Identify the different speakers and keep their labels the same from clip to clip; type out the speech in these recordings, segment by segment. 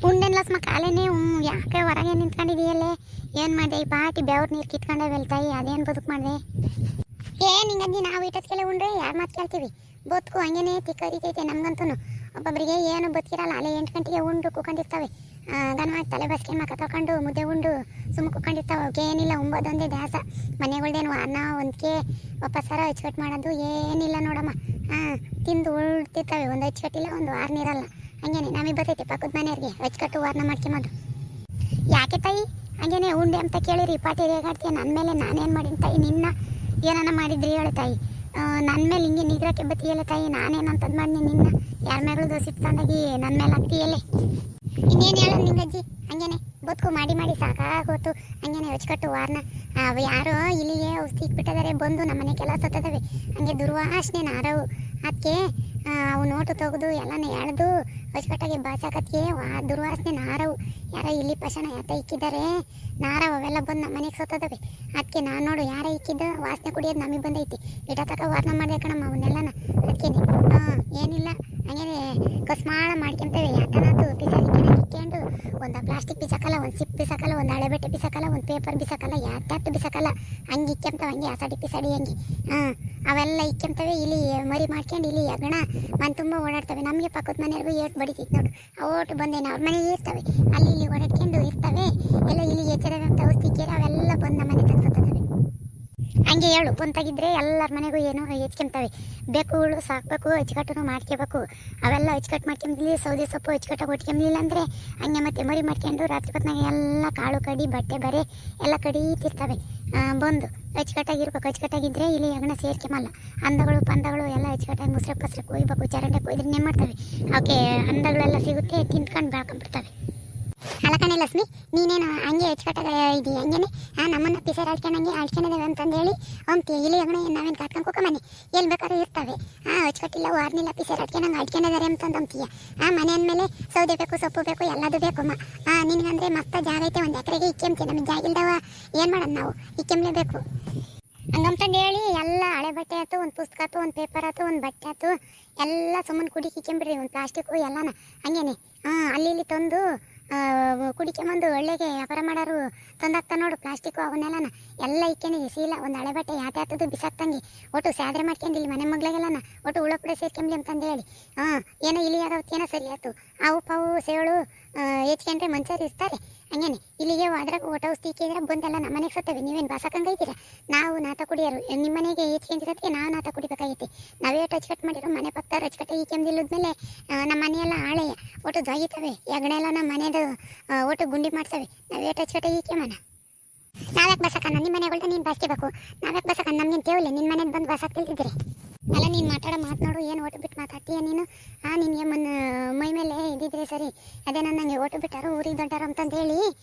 Speaker 1: ಉಂಡೆನ್ ಲಸ್ಮ ಕಾಲೇನೆ ಯಾಕೆ ಹೊರಗೆ ನಿಂತ್ಕೊಂಡಿದೆಯಲ್ಲೇ ಏನು ಮಾಡಿದೆ ಈ ಪಾಟಿ ಬೆವ್ರ ನೀರು ಕಿತ್ಕೊಂಡೆ ಬೆಳ್ತಾಯಿ ಅದೇನು ಬದುಕು ಮಾಡಿದೆ ಹಿಂಗಂದು ನಾವು ಇಟ್ಟದ್ಕೆಲ್ಲ ಉಂಡ್ರೆ ಯಾರು ಮಾತು ಕೇಳ್ತೀವಿ ಬದುಕು ಹಂಗೇನೆ ತಿಕ್ಕರಿತೈತೆ ನಮ್ಗಂತೂ ಒಬ್ಬೊಬ್ಬರಿಗೆ ಏನು ಬದುಕಿರಲ್ಲ ಅಲ್ಲೇ 8 ಗಂಟೆಗೆ ಉಂಡು ಕೂಕೊಂಡಿರ್ತಾವೆ ಗನ ತಲೆ ಬಸ್ಕೊಂಡು ಮಕ್ಕ ತಗೊಂಡು ಮುದ್ದೆ ಉಂಡು ಸುಮ್ಮ ಕೂಕೊಂಡಿರ್ತಾವೆ ಅವಕ್ಕೆ ಏನಿಲ್ಲ ಉಂಬೋದೊಂದೇ ದ್ಯಾಸ ಮನೆಗಳ್ದೇನು ಅನ್ನ ಒಂದಕ್ಕೆ ವಾಪಸ್ಸಾರ ಅಚ್ಚುಕಟ್ಟು ಮಾಡೋದು ಏನಿಲ್ಲ ನೋಡಮ್ಮ ತಿಂದು ಉಳ್ತಿರ್ತವೆ ಒಂದು ಅಚ್ಚುಕಟ್ಟಿಲ್ಲ ಒಂದು ವಾರನಿರಲ್ಲ ಹಂಗೇನೆ ನಮಗೆ ಬರ್ತೈತೆ ಪಕ್ಕದ ಮನೆಯವ್ರಿಗೆ ಅಚ್ಚುಕಟ್ಟು ವಾರನ ಮಾಡ್ಕೊಂಬೋದು ಯಾಕೆ ತಾಯಿ ಹಂಗೇನೆ ಉಂಡೆ ಅಂತ ಕೇಳಿರಿ ಪಾಟಿ ರೇಗಾಡ್ತೀಯ ನನ್ನ ಮೇಲೆ ನಾನೇನು ಮಾಡೀನಿ ತಾಯಿ ನಿನ್ನ ಏನಾನ ಮಾಡಿದ್ರಿ ಹೇಳು ತಾಯಿ ನನ್ನ ಮೇಲೆ ಹಿಂಗೆ ನಿಗ್ರಹಕ್ಕೆ ಬತ್ತೀಯಲ್ಲ ತಾಯಿ ನಾನೇನಂತದ್ದು ಮಾಡಿ ನಿನ್ನ ಯಾರ ಮೇಲೂ ದೋಸೆ ಇಟ್ಕೊಂಡಾಗಿ ನನ್ನ ಮೇಲೆ ಹಾಕ್ತೀಯಲ್ಲೇ ಇನ್ನೇನು ಹೇಳೋದು ನಿಂಗಜ್ಜಿ ಹಂಗೇನೆ ಬದುಕು ಮಾಡಿ ಮಾಡಿ ಸಾಕಾಗೋತು ಹಂಗೇನೆ ಹೊಚ್ಕಟ್ಟು ವಾರನ ಅವು ಯಾರೋ ಇಲ್ಲಿಗೆ ಔಷಧಿ ಇಟ್ಬಿಟ್ಟಿದ್ದಾರೆ ಬಂದು ನಮ್ಮ ಮನೆ ಕೆಲಸ ಸತ್ತದವೆ ಹಂಗೆ ದುರ್ವಾಸನೆ ನಾರವು ಅದಕ್ಕೆ ಅವು ನೋಟು ತೆಗೆದು ಎಲ್ಲನ ಎಳೆದು ಹೊಚ್ಕಟ್ಟಾಗಿ ಬಾಚಾಕತ್ಗೆ ದುರ್ವಾಸನೆ ನಾರವು ಯಾರೋ ಇಲ್ಲಿ ಪಶಣ ಯಾತ ಇಕ್ಕಿದ್ದಾರೆ ನಾರವು ಅವೆಲ್ಲ ಬಂದು ನಮ್ಮ ಮನೆಗೆ ಸತ್ತದವೆ ಅದಕ್ಕೆ ನಾನು ನೋಡು ಯಾರೇ ಇಕ್ಕಿದ್ದ ವಾಸನೆ ಕುಡಿಯೋದು ನಮಗೆ ಬಂದೈತಿ ಇಟ ತಕ ವಾರನ ಮಾಡಿದೆ ಕಣಮ್ಮ ಅವನ್ನೆಲ್ಲನ ಅದಕ್ಕೆ ಏನಿಲ್ಲ ಹಂಗೇನೆ ಕಸ್ಮಾಳ ಮಾಡ್ಕೊಂತೇವೆ ಯಾಕನಾತು ಬಿಸಾಕಿನ ಇಕ್ಕೊಂಡು ಒಂದು ಪ್ಲಾಸ್ಟಿಕ್ ಬಿಸಾಕಲ್ಲ ಒಂದು ಸಿಪ್ ಬಿಸಾಕಲ್ಲ ಒಂದು ಹಳೆ ಬಟ್ಟೆ ಬಿಸಾಕಲ್ಲ ಒಂದು ಪೇಪರ್ ಬಿಸಾಕಲ್ಲ ಯಾಕೆ ಬಿಸಾಕಲ್ಲ ಹಂಗೆ ಇಕ್ಕೊಂತವೆ ಹಂಗೆ ಆಸಾಡಿ ಪಿಸಾಡಿ ಹಂಗೆ ಅವೆಲ್ಲ ಇಕ್ಕೊಂತವೆ ಇಲ್ಲಿ ಮರಿ ಮಾಡ್ಕೊಂಡು ಇಲ್ಲಿ ಹೆಗಣ ಮನೆ ತುಂಬ ಓಡಾಡ್ತವೆ ನಮಗೆ ಪಕ್ಕದ ಮನೆಯವ್ರಿಗೂ ಏಟು ಬಡಿತೈತೆ ನೋಡು ಓಟು ಬಂದೇನು ಅವ್ರ ಮನೆಗೆ ಇರ್ತವೆ ಅಲ್ಲಿ ಇಲ್ಲಿ ಓಡಾಡ್ಕೊಂಡು ಇರ್ತವೆ ಎಲ್ಲ ಇಲ್ಲಿ ಎಚ್ಚರವೆ ಅಂತ ಔಷಧಿ ಕೇರಿ ಅವೆಲ್ಲ ಬಂದು ನಮ್ಮ ಮನೆ ತಗ್ಸತ್ತವೆ ಹಂಗೆ ಹೇಳು ಬಂತಾಗಿದ್ರೆ ಎಲ್ಲರ ಮನೆಗೂ ಏನೋ ಹೆಚ್ಕೊಂತವೆ ಬೇಕುಗಳು ಸಾಕಬೇಕು ಅಚ್ಚುಕಟ್ಟು ಮಾಡ್ಕೋಬೇಕು ಅವೆಲ್ಲ ಅಚ್ಚುಕಟ್ಟು ಮಾಡ್ಕೊಂಬಿಲ್ಲಿ ಸೌದೆ ಸೊಪ್ಪು ಅಚ್ಚುಕಟ್ಟಾಗಿ ಹೊಟ್ಕೊಂಬಿಲ್ಲ ಅಂದರೆ ಹಂಗೆ ಮತ್ತೆ ಮರಿ ಮಾಡ್ಕೊಂಡು ರಾತ್ರಿ ಹೊತ್ನಾಗ ಎಲ್ಲ ಕಾಳು ಕಡಿ ಬಟ್ಟೆ ಬರೆ ಎಲ್ಲ ಕಡೀತಿರ್ತವೆ ಬಂದು ಅಚ್ಚುಕಟ್ಟಾಗಿರ್ಬೇಕು ಅಚ್ಚುಕಟ್ಟಾಗಿದ್ದರೆ ಇಲ್ಲಿ ಹೆಗಣ ಸೇರ್ಕೊಂಬಲ್ಲ ಅಂದಗಳು ಪಂದಗಳು ಎಲ್ಲ ಅಚ್ಚುಕಟ್ಟಾಗಿ ಮುಸ್ರೆ ಪಸ್ರೆ ಕೊಯ್ಬೇಕು ಚರಂಡೆ ಕೊಯ್ದ್ರೆ ಮಾಡ್ತವೆ ಅವಕ್ಕೆ ಅಂದಗಳೆಲ್ಲ ಸಿಗುತ್ತೆ ತಿಂದ್ಕೊಂಡು ಬೆಳ್ಕೊಂಡ್ಬಿಡ್ತವೆ ಅಲಕಣೆ ಲಕ್ಷ್ಮಿ ನೀನೇನು ಹಂಗೆ ಅಚ್ಚುಕಟ್ಟಾಗ ಇದೀಯ ಹಂಗೇನೆ ನಮ್ಮನ್ನು ಪಿಸರ್ ಆಡ್ಕೊಂಡಂಗೆ ಆಡ್ಕೊಂಡಿದ್ದೇವೆ ಅಂತಂದೇಳಿ ಅಂತೀಯ ಇಲ್ಲಿ ಹೆಗಣ ನಾವೇನು ಕಾಟ್ಕೊಂಡು ಕೂಕಮನೆ ಎಲ್ಲಿ ಬೇಕಾದ್ರೂ ಇರ್ತವೆ ಅಚ್ಚುಕಟ್ಟಿಲ್ಲ ವಾರ್ನಿಲ್ಲ ಪಿಸರ್ ಆಡ್ಕೊಂಡಂಗೆ ಆಡ್ಕೊಂಡಿದ್ದಾರೆ ಅಂತಂದು ಅಂತೀಯ ಮನೆ ಅಂದಮೇಲೆ ಸೌದೆ ಬೇಕು ಸೊಪ್ಪು ಬೇಕು ಎಲ್ಲದು ಬೇಕಮ್ಮ ನಿನಗಂದ್ರೆ ಮಸ್ತ ಜಾಗ ಐತೆ ಒಂದು ಎಕರೆಗೆ ಇಕ್ಕೆಂತೀವಿ ನಮಗೆ ಜಾಗ ಇಲ್ದವ ಏನು ಮಾಡೋದು ನಾವು ಇಕ್ಕೆಂಬ್ಲೇಬೇಕು ಹಂಗಂತಂದು ಹೇಳಿ ಎಲ್ಲ ಹಳೆ ಬಟ್ಟೆ ಆಯ್ತು ಒಂದು ಪುಸ್ತಕ ಆಯ್ತು ಒಂದು ಪೇಪರ್ ಆಯ್ತು ಒಂದು ಬಟ್ಟೆ ಆಯ್ತು ಎಲ್ಲ ಸುಮ್ಮನೆ ಕುಡಿಕಿಕ್ಕೊಂಬಿಡ್ರಿ ಒಂದು ಪ್ಲಾಸ್ಟಿಕ್ಕು ಎಲ್ಲನ ಹಂಗೇನೆ ಅಲ್ಲಿ ಇಲ್ಲಿ ತಂದು ಕುಡಿಕೊಂಬಂದು ಒಳ್ಳೆಗೆ ವ್ಯಾಪಾರ ಮಾಡೋರು ತಂದಾಗ್ತಾ ನೋಡು ಪ್ಲಾಸ್ಟಿಕ್ಕು ಅವನ್ನೆಲ್ಲನ ಎಲ್ಲ ಇಕ್ಕೇನೆ ಸೀಲ ಒಂದು ಹಳೆ ಬಟ್ಟೆ ಯಾತದು ಬಿಸಾಕ್ತಂಗೆ ಒಟ್ಟು ಸ್ಯಾದ್ರೆ ಮಾಡ್ಕೊಂಡು ಇಲ್ಲಿ ಮನೆ ಮಗ್ಳಿಗೆಲ್ಲನ ಒಟ್ಟು ಉಳಪುಡೆ ಸೇರ್ಕೊಂಬ್ಲಿ ಅಂತಂದು ಹೇಳಿ ಏನೋ ಇಲಿ ಆಗವತ್ತೇನೋ ಸರಿ ಆಯ್ತು ಅವು ಪಾವು ಸೇಳು ಹೆಚ್ಕೊಂಡ್ರೆ ಮನುಷ್ಯರು ಇರ್ತಾರೆ ಹಂಗೇನೆ ಇಲ್ಲಿಗೆ ಅದ್ರಾಗ ಒಟ್ಟು ಔಷಧಿ ಇಕ್ಕಿದ್ರೆ ಬಂದೆಲ್ಲ ನಮ್ಮ ಮನೆಗೆ ಸತ್ತವೆ ನೀವೇನು ಬಾಸಕಂಗೈತೀರ ನಾವು ನಾತ ಕುಡಿಯೋರು ನಿಮ್ಮ ಮನೆಗೆ ಹೆಚ್ಕೊಂಡಿರೋದಕ್ಕೆ ನಾವು ನಾತ ಕುಡಿಬೇಕಾಗೈತಿ ನಾವೇ ಅಚ್ಚುಕಟ್ಟು ಮಾಡಿರೋ ಮನೆ ಪಕ್ಕದವ್ರು ಅಚ್ಚುಕಟ್ಟು ಇಕ್ಕೊಂದಿಲ್ಲದ್ಮೇಲೆ ನಮ್ಮ ಮನೆಯೆಲ್ಲ ಹಾಳೆಯ ಒಟ್ಟು ಜಾಗಿತವೆ ಹೆಗಣೆಲ್ಲ ನಮ್ಮ ಮನೆದು ಒಟ್ಟು ಗುಂಡಿ ಮಾಡ್ತವೆ ನಾವೇ ಅಚ್ಚುಕಟ್ಟು ಇಕ್ಕೆಮನ ನಾವ್ಯಾಕೆ ಬಸಕನ್ನ ನಿಮ್ಮ ಮನೆಗಳ್ದ ನೀನು ಬಾಸ್ಕೋಬೇಕು ನಾವ್ಯಾಕೆ ಬಸಕನ್ನ ನಮ್ಗೇನು ಕೇವಲ್ಲ ನಿನ್ನ ಮನೆಗೆ ಬಂದು ಬಾಸಾಕ್ತಿಲ್ತಿದ್ರೆ ಅಲ್ಲ ನೀನು ಮಾತಾಡೋ ಮಾತು ನೋಡು ಏನು ಓಟು ಬಿಟ್ಟು ಮಾತಾಡ್ತೀಯ ನೀನು ನಿನಗೆ ಮೈ ಮೇಲೆ ಇದ್ದಿದ್ರೆ ಸರಿ ಅದೇ ನನಗೆ ಓಟು ಬಿಟ್ಟಾರು ಊರಿಗೆ ದೊಡ್ಡಾರು ಅಂತಂದು ಹೇಳಿ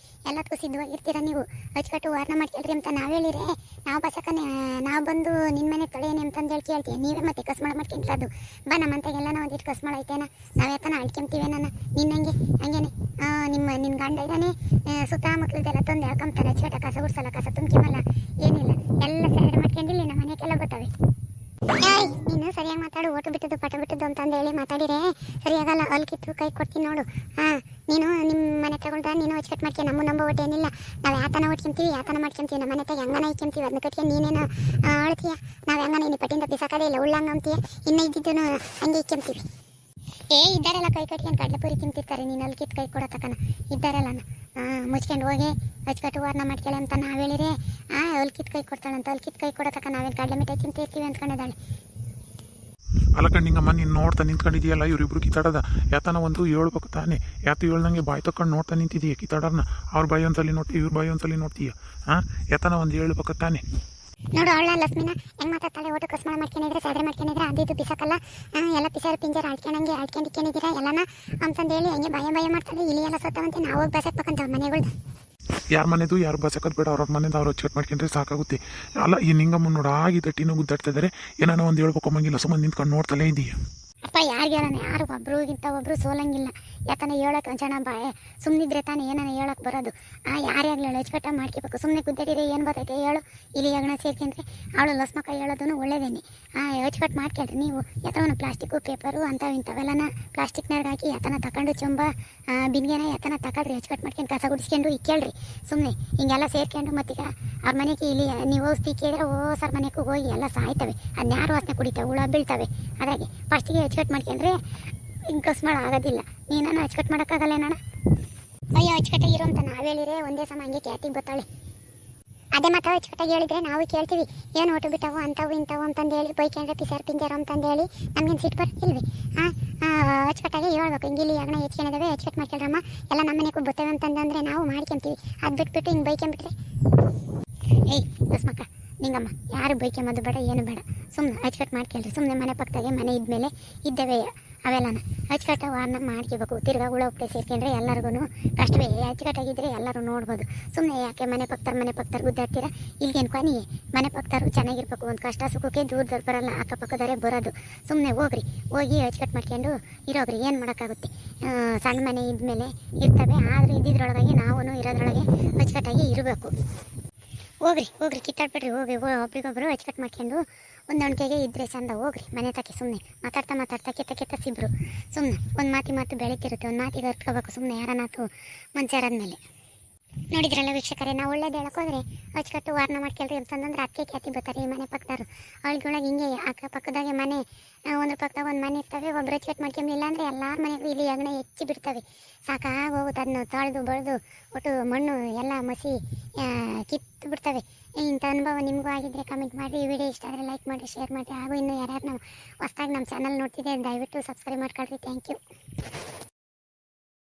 Speaker 1: ಎಲ್ಲದಕ್ಕೂ ಸಿದ್ಧವಾಗಿರ್ತೀರ ನೀವು ಅಚ್ಚುಕಟ್ಟು ವಾರನ ಮಾಡ್ಕೊಳ್ರಿ ಅಂತ ನಾವು ಹೇಳಿದ್ರೆ ನಾವು ಬಸಕನೆ ನಾವು ಬಂದು ನಿನ್ನ ಮನೆ ತೊಳೆಯೇನೆ ಅಂತಂದು ಹೇಳಿ ಕೇಳ್ತೀವಿ ನೀವೇ ಮತ್ತೆ ಕಸ್ಮಾಳ ಮಾಡ್ಕೊಂತದ್ದು ಬಾ ನಮ್ಮಂತೆಗೆಲ್ಲ ನಾವು ಒಂದಿಟ್ಟು ಕಸ್ಮಾಳ ಐತೇನ ನಾವು ಯಾಕನ ಆಡ್ಕೊಂತೀವಿ ನನ್ನ ನಿನ್ನಂಗೆ ಹಂಗೇನೆ ನಿನ್ನ ಗಂಡ ಇದ್ದಾನೆ ಸುತ್ತಮುತ್ತಲದೆಲ್ಲ ತಂದು ಹೇಳ್ಕೊಂತಾರೆ ಅಚ್ಚುಕಟ್ಟ ಕಸ ಗುಡ್ಸಲ್ಲ ಕಸ ತುಂಬ್ಕೊಂಬಲ್ಲ ಏನಿಲ್ಲ ಎಲ್ಲ ಸೈಡ್ ಮಾಡ್ಕೊಂಡಿಲ್ಲ ನಮ್ಮ ಮನೆಗೆಲ್ಲ ಗೊತ್ತವೆ ನೀನು ಸರಿಯಾಗಿ ಮಾತಾಡು ಓಟು ಬಿಟ್ಟದ್ದು ಪಟ ಬಿಟ್ಟದ್ದು ಅಂತಂದು ಹೇಳಿ ಮಾತಾಡಿರೆ ಸರಿಯಾಗಲ್ಲ ಅಲ್ಲಿ ಕಿತ್ತು ಕೈ ಕೊಡ್ತೀನಿ ನೋಡು ನೀನು ನಿಮ್ಮ ಮನೆ ತಗೊಂಡ್ರೆ ನೀನು ಅಚ್ಚುಕಟ್ಟು ಮಾಡ್ತೀವಿ ನಮ್ಮ ನಂಬೋ ಒಟ್ಟು ಏನಿಲ್ಲ ನಾವು ಯಾತನ ಹೊಡ್ಕೊಂತೀವಿ ಯಾತನ ಮಾಡ್ಕೊಂತೀವಿ ನಮ್ಮ ಮನೆ ತಾಗ ಹೆಂಗನ ಇಕ್ಕೊಂತೀವಿ ಅದನ್ನ ಕಟ್ಕೊಂಡು ನೀನೇನು ಅಳ್ತೀಯ ನಾವು ಹೆಂಗನ ನೀನು ಪಟ್ಟಿಂದ ಬಿಸಾಕದೇ ಇಲ್ಲ ಉಳ್ಳಂಗೆ ಅಂತೀಯ ಇನ್ನೂ ಇದ್ದಿದ್ದು ಹಂಗೆ ಇಕ್ಕೊಂತೀವಿ ಇದ್ದಾರೆಲ್ಲ ಕೈ ಕಟ್ಕೊಂಡು ಕಡಲೆಪುರಿ ತಿಂತಿರ್ತಾರೆ ನೀನು ಅಲ್ಲಿ ಕಿತ್ತು ಕೈ ಕೊಡೋ ತಕನ ಇದ್ದಾರೆಲ್ಲ ಮುಚ್ಕೊಂಡು ಹೋಗಿ ಅಚ್ಚುಕಟ್ಟು ವಾರನ ಮಾಡ್ಕೊಳ್ಳಿ ಅಂತ ನಾವು ಹೇಳಿದ್ರೆ ಅಲ್ಲಿ ಕಿತ್ತು ಕೈ ಕೊಡ್ತಾಳಂತ ಅಲ್ಲಿ ಕಿತ್ತು ಕೈ ಕೊಡೋ ತಕ ನಾವೇನು ಕಡಲೆ ಮಿಠಾಯಿ ತಿಂತಿರ್ತೀವಿ ಅಂದ್ಕೊಂಡಿದ್ದಾಳೆ
Speaker 2: ಅಲ್ಲ ಕಣ್ಣಿಂಗಮ್ಮ ನೀನು ನೋಡ್ತಾ ನಿಂತ್ಕೊಂಡಿದೆಯಲ್ಲ ಇವರಿಬ್ರು ಕಿತ್ತಾಡೋದ ಯಾತನ ಒಂದು ಹೇಳ್ಬೇಕು ತಾನೇ ಯಾತು ಹೇಳ್ದಂಗೆ ಬಾಯಿ ತಕೊಂಡು ನೋಡ್ತಾ ನಿಂತಿದೀಯ ಕಿತ್ತಾಡೋರ್ನ ಅವ್ರ ಬಾಯಿ ಒಂದ್ಸಲಿ ನೋಡ್ತೀವಿ ಇವ್ರ ಬಾಯಿ ಒಂದ್ಸಲಿ ನೋಡ್ತೀಯ ಯಾತನ ಒಂದು ಹೇಳ್ಬೇಕು ತಾನೇ
Speaker 1: ನೋಡು ಅವಳ ಲಕ್ಷ್ಮಿನ ಹೆಂಗ್ ಮಾತಾಡ್ತಾಳೆ ಓಟು ಕಸ್ಮಾಳ ಮಾಡ್ಕೊಂಡಿದ್ರೆ ಸಾದ್ರೆ ಮಾಡ್ಕೊಂಡಿದ್ರೆ ಅದು ಬಿಸಾಕಲ್ಲ ಎಲ್ಲ ಪಿಸಾರು ಪಿಂಜರ್ ಆಡ್ಕೊಂಡಂಗೆ ಆಡ್ಕೊಂಡಿದ್ದೀರಾ ಎಲ್ಲನ ಅಂತಂದು ಹೇಳಿ ಹಂಗೆ ಭಯ ಮಾಡ್ತಾಳೆ ಇಲ್ಲಿ ಎಲ್ಲ ಸತ್ತವಂತೆ ನಾವು ಹೋಗಿ ಬಸಕ್ಬೇಕಂತ ಮನೆಗಳ್ದು
Speaker 2: ಯಾರ ಮನೆದು ಯಾರು ಬಸಕದ್ ಬೇಡ ಅವ್ರ ಮನೆದು ಅವ್ರು ಅಚ್ಚುಕಟ್ಟು ಮಾಡ್ಕೊಂಡ್ರೆ ಸಾಕಾಗುತ್ತೆ ಅಲ್ಲ ಈ ನಿಂಗಮ್ಮ ನೋಡು ಆಗಿ ತಟ್ಟಿನೂ ಗುದ್ದಾಡ್ತಾ ಇದ್ದಾರೆ ಏನಾನ ಒಂದು ಹೇಳ್ಬೇಕು ಅಮ್ಮಂಗಿಲ್ಲ ಸುಮ್ಮನೆ ನಿಂತ್ಕೊಂಡು ನೋಡ್ತಲೇ ಇದೀಯ
Speaker 1: ಅಪ್ಪ ಯಾರಿಗೆ ಹೇಳೋಣ, ಯಾರು ಒಬ್ರಿಗಿಂತ ಒಬ್ರು ಸೋಲಂಗಿಲ್ಲ. ಯಾಕಂದ್ರೆ ಹೇಳಕ್ಕೆ ಜನ ಸುಮ್ಮನಿದ್ರೆ ತಾನೇ ಏನಾನ ಹೇಳಕ್ಕೆ ಬರೋದು. ಯಾರೇ ಆಗಲಿ ಹೇಳು ಅಚ್ಚುಕಟ್ಟ ಮಾಡ್ಕೋಬೇಕು. ಸುಮ್ಮನೆ ಗುದ್ದಡಿದ್ರೆ ಏನು ಬರ್ತೈತೆ ಹೇಳು, ಇಲ್ಲಿ ಹೆಗಣ ಸೇರ್ಕೊಂಡ್ರೆ ಅವಳು ಲಸ್ಮಕ್ಕ ಹೇಳೋದನ್ನು ಒಳ್ಳೇದೇನೆ. ಅಚ್ಚುಕಟ್ಟು ಮಾಡ್ಕೊಳ್ರಿ ನೀವು. ಯಾತನ ಪ್ಲಾಸ್ಟಿಕ್ಕು ಪೇಪರು ಇಂಥವೆಲ್ಲನ ಪ್ಲಾಸ್ಟಿಕ್ನಾಗ ಹಾಕಿ ಯಾತನ ತಗೊಂಡು ಚೊಂಬ ಬಿನ್ಗೆನ ಯಾತನ ತಗೊಳ್ರಿ. ಅಚ್ಚುಕಟ್ಟು ಮಾಡ್ಕೊಂಡು ಕಸ ಗುಡಿಸ್ಕೊಂಡು ಇಕ್ಕೇಳ್ರಿ. ಸುಮ್ಮನೆ ಹಿಂಗೆಲ್ಲ ಸೇರ್ಕೊಂಡು ಮತ್ತೀಗ ಅವ್ರ ಮನೆಗೆ ಇಲ್ಲಿ ನೀವು ಔಷಧಿ ಕೇಳಿದ್ರೆ ಸರ್ ಮನೆಗೂ ಹೋಗಿ ಎಲ್ಲ ಸಾಯ್ತವೆ. ಅದನ್ನ ಯಾರು ವಾಸನೆ ಕುಡಿತಾವೆ, ಹುಳ ಬೀಳ್ತವೆ. ಹಾಗಾಗಿ ಫಸ್ಟಿಗೆ ಅಚ್ಚುಕಟ್ಟು ಮಾಡ್ಕೊಂಡ್ರೆ ಹಿಂಗೆ ಕಸ್ಮಾಳ ಆಗೋದಿಲ್ಲ. ನೀನನ್ನು ಅಚ್ಚುಕಟ್ಟು ಮಾಡೋಕ್ಕಾಗಲ್ಲ ಏನಣ್ಣ? ಅಯ್ಯೋ ಅಚ್ಚುಕಟ್ಟಾಗಿ ಇರೋ ಅಂತ ನಾವು ಹೇಳಿದ್ರೆ ಒಂದೇ ಸಮ ಹಂಗೆ ಕ್ಯಾತಿಗೆ ಗೊತ್ತಾಳೆ. ಅದೇ ಮಾತ್ರ ಅಚ್ಚುಕಟ್ಟಾಗಿ ಹೇಳಿದ್ರೆ ನಾವು ಕೇಳ್ತೀವಿ. ಏನು ಓಟು ಬಿಟ್ಟವು ಅಂಥವು ಇಂಥವು ಅಂತಂದು ಹೇಳಿ ಬೈಕೊಂಡ್ರೆ ಪಿಸರ್ ಪಿಂಜರ್ ಅಂತಂದು ಹೇಳಿ ನಮ್ಗೇನು ಸಿಟ್ಟು ಬರ್ತಿಲ್ವಿ? ಅಚ್ಚುಕಟ್ಟಾಗಿ ಹೇಳ್ಬೇಕು. ಹಿಂಗೆ ಇಲ್ಲಿ ಅಗಣ ಹೆಚ್ಕೊಂಡಿದ್ದಾವೆ ಅಚ್ಚುಕಟ್ಟು ಮಾಡ್ಕೊಳ್ರಮ್ಮ, ಎಲ್ಲ ನಮ್ಮ ಮನೆಗೂ ಬರ್ತೇವೆ ಅಂತಂದ್ರೆ ನಾವು ಮಾಡ್ಕೊಂತೀವಿ. ಅದು ಬಿಟ್ಬಿಟ್ಟು ಹಿಂಗೆ ಬೈಕೊಂಬಿಟ್ರೆ ಏಯ್ ಲಸ್ಮಕ್ಕ ನಿಂಗಮ್ಮ, ಯಾರು ಬೈಕೊಂಬೋದು ಬೇಡ, ಏನು ಬೇಡ. ಸುಮ್ಮನೆ ಅಚ್ಚುಕಟ್ಟು ಮಾಡ್ಕೊಳ್ರಿ. ಸುಮ್ಮನೆ ಮನೆ ಪಕ್ಕದಾಗೆ ಮನೆ ಇದ್ಮೇಲೆ ಇದ್ದೇವೆ ಅವೆಲ್ಲನ ಅಚ್ಚುಕಟ್ಟ ವಾರನ ಮಾಡ್ಕೋಬೇಕು. ತಿರ್ಗಾ ಹುಳ ಉಪ್ಪೆ ಸೇರ್ಕೊಂಡ್ರೆ ಎಲ್ಲರಿಗೂ ಕಷ್ಟವೇ. ಅಚ್ಚುಕಟ್ಟಾಗಿದ್ದರೆ ಎಲ್ಲರೂ ನೋಡ್ಬೋದು. ಸುಮ್ಮನೆ ಯಾಕೆ ಮನೆ ಪಕ್ಕದವ್ರು ಗುದ್ದಾಡ್ತೀರಾ? ಇಲ್ಲಿಗೇನು ಕೊನೆ ಮನೆ ಪಕ್ಕದವ್ರು ಚೆನ್ನಾಗಿರ್ಬೇಕು. ಒಂದು ಕಷ್ಟ ಸುಖಕ್ಕೆ ದೂರದಲ್ಲಿ ಬರಲ್ಲ, ಅಕ್ಕಪಕ್ಕದವರೇ ಬರೋದು. ಸುಮ್ಮನೆ ಹೋಗಿ ಅಚ್ಚುಕಟ್ಟು ಮಾಡ್ಕೊಂಡು ಇರೋಗ್ರಿ. ಏನು ಮಾಡೋಕ್ಕಾಗುತ್ತೆ? ಸಣ್ಣ ಮನೆ ಇದ್ಮೇಲೆ ಇರ್ತವೆ. ಆದರೆ ಇದ್ದಿದ್ರೊಳಗಾಗಿ ನಾವು ಇರೋದ್ರೊಳಗೆ ಅಚ್ಚುಕಟ್ಟಾಗಿ ಇರಬೇಕು. ಹೋಗ್ರಿ ಕಿತ್ತಾಡ್ಬಿಡ್ರಿ. ಹೋಗಿ ಒಬ್ರಿಗೊಬ್ರು ಅಚ್ಚುಕಟ್ಟು ಮಾಡ್ಕೊಂಡು ಹೊಂದಾಣಿಕೆಗೆ ಇದ್ರೆ ಚಂದ. ಹೋಗ್ರಿ ಮನೆ ತಕ್ಕೆ. ಸುಮ್ಮನೆ ಮಾತಾಡ್ತಾ ಕೆತ್ತ ಸಿಬ್ರು. ಸುಮ್ಮನೆ ಒಂದು ಮಾತು ಬೆಳೀತಿರುತ್ತೆ. ಒಂದು ಮಾತಿಗೆ ಅರ್ತ್ಕೋಬೇಕು. ಸುಮ್ಮನೆ ಯಾರನ್ನಾತು ಮನುಷ್ಯರಾದ್ಮೇಲೆ ನೋಡಿದ್ರಲ್ಲ ವೀಕ್ಷಕರೇ, ನಾವು ಒಳ್ಳೇದು ಹೇಳೋಕೋದ್ರೆ ಅಚ್ಚುಕಟ್ಟು ವಾರನ ಮಾಡ್ಕೊಳ್ರಿ ಅಂತಂದ್ರೆ ಅದಕ್ಕೆ ಖ್ಯಾತಿ ಬರ್ತಾರೆ ಈ ಮನೆ ಪಕ್ಕದವ್ರು. ಅವಳಿಗೊಳಗೆ ಹಿಂಗೆ ಅಕ್ಕಪಕ್ಕದಾಗೆ ಮನೆ ಒಂದ್ರ ಪಕ್ಕದಾಗ ಒಂದು ಮನೆ ಇರ್ತವೆ. ಒಬ್ರು ಅಚ್ಚುಕಟ್ಟು ಮಾಡ್ಕೊಂಬಿಲ್ಲ ಅಂದರೆ ಎಲ್ಲರ ಮನೆಗೂ ಇಲ್ಲಿ ಅಗಣ ಹೆಚ್ಚಿ ಬಿಡ್ತವೆ. ಸಾಕಾಗಿ ಹೋಗುತ್ತೆ. ಅದನ್ನು ತೊಳೆದು ಬಳ್ದು ಒಟ್ಟು ಮಣ್ಣು ಎಲ್ಲ ಮಸಿ ಕಿತ್ತು ಬಿಡ್ತವೆ. ಇಂಥ ಅನುಭವ ನಿಮಗೂ ಆಗಿದ್ದರೆ ಕಮೆಂಟ್ ಮಾಡಿ. ಈ ವಿಡಿಯೋ ಇಷ್ಟ ಆದರೆ ಲೈಕ್ ಮಾಡಿ, ಶೇರ್ ಮಾಡಿ. ಹಾಗೂ ಇನ್ನೂ ಯಾರ್ಯಾರು ನಾವು ಹೊಸದಾಗಿ ನಮ್ಮ ಚಾನಲ್ ನೋಡ್ತಿದ್ದೆ ದಯವಿಟ್ಟು ಸಬ್ಸ್ಕ್ರೈಬ್ ಮಾಡ್ಕೊಳ್ರಿ. Thank you.